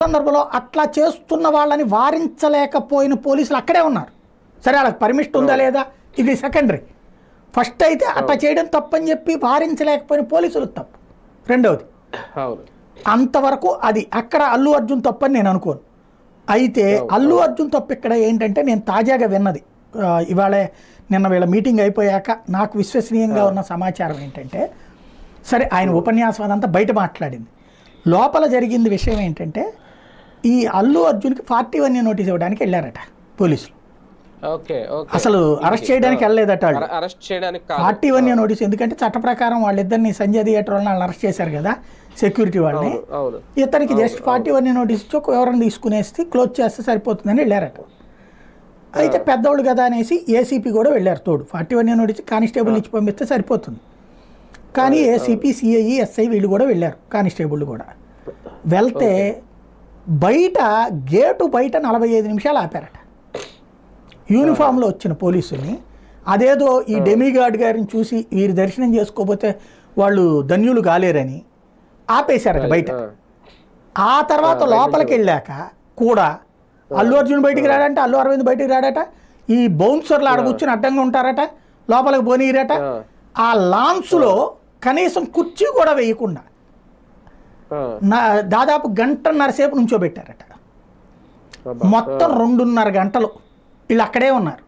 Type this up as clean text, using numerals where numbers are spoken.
సందర్భంలో అట్లా చేస్తున్న వాళ్ళని వారించలేకపోయిన పోలీసులు అక్కడే ఉన్నారు. సరే వాళ్ళకి పర్మిషన్ ఉందా లేదా ఇది సెకండరీ. ఫస్ట్ అయితే అట్లా చేయడం తప్పని చెప్పి వారించలేకపోయిన పోలీసులు తప్పు. రెండవది అంతవరకు అది అక్కడ అల్లు అర్జున్ తప్పని నేను అనుకోను. అయితే అల్లు అర్జున్ తప్పు ఇక్కడ ఏంటంటే నేను తాజాగా విన్నది ఇవాళ నిన్న వీళ్ళ మీటింగ్ అయిపోయాక నాకు విశ్వసనీయంగా ఉన్న సమాచారం ఏంటంటే, సరే ఆయన ఉపన్యాసం అదంతా బయట మాట్లాడింది, లోపల జరిగింది విషయం ఏంటంటే ఈ అల్లు అర్జున్కి 41 నోటీస్ ఇవ్వడానికి వెళ్ళారట పోలీసులు. అసలు అరెస్ట్ చేయడానికి వెళ్ళలేదట. 41 నోటీస్ ఎందుకంటే చట్ట ప్రకారం వాళ్ళిద్దరిని సంజయ్ థియేటర్ వాళ్ళని అరెస్ట్ చేశారు కదా సెక్యూరిటీ వాళ్ళని. ఇతనికి జస్ట్ 41 నోటీస్ ఇచ్చి ఎవరైనా తీసుకునేసి క్లోజ్ చేస్తే సరిపోతుందని వెళ్ళారట. అయితే పెద్దవాళ్ళు కదా అనేసి ఏసీపీ కూడా వెళ్ళారు తోడు. 41 నోటీస్ కానిస్టేబుల్ ఇచ్చి పంపిస్తే సరిపోతుంది. కానీ ఏసీపీ, సిఐ, ఎస్ఐ వీళ్ళు కూడా వెళ్ళారు, కానిస్టేబుల్ కూడా. వెళ్తే బయట గేటు బయట 45 నిమిషాలు ఆపారట యూనిఫామ్లో వచ్చిన పోలీసుల్ని. అదేదో ఈ డెమిగార్డ్ గారిని చూసి వీరి దర్శనం చేసుకోకపోతే వాళ్ళు ధన్యులు కాలేరని ఆపేశారట బయట. ఆ తర్వాత లోపలికి వెళ్ళాక కూడా అల్లు అర్జున్ బయటికి రాడంట, అల్లు అరవింద్ బయటికి రాడట, ఈ బౌన్సర్లు ఆడ కూర్చొని అడ్డంగా ఉంటారట, లోపలికి పోనీరట. ఆ లాన్స్లో కనీసం కుర్చీ కూడా వేయకుండా దాదాపు 1.5 సేపు నుంచోబెట్టారట. మొత్తం 2.5 గంటలు వీళ్ళు అక్కడే ఉన్నారు.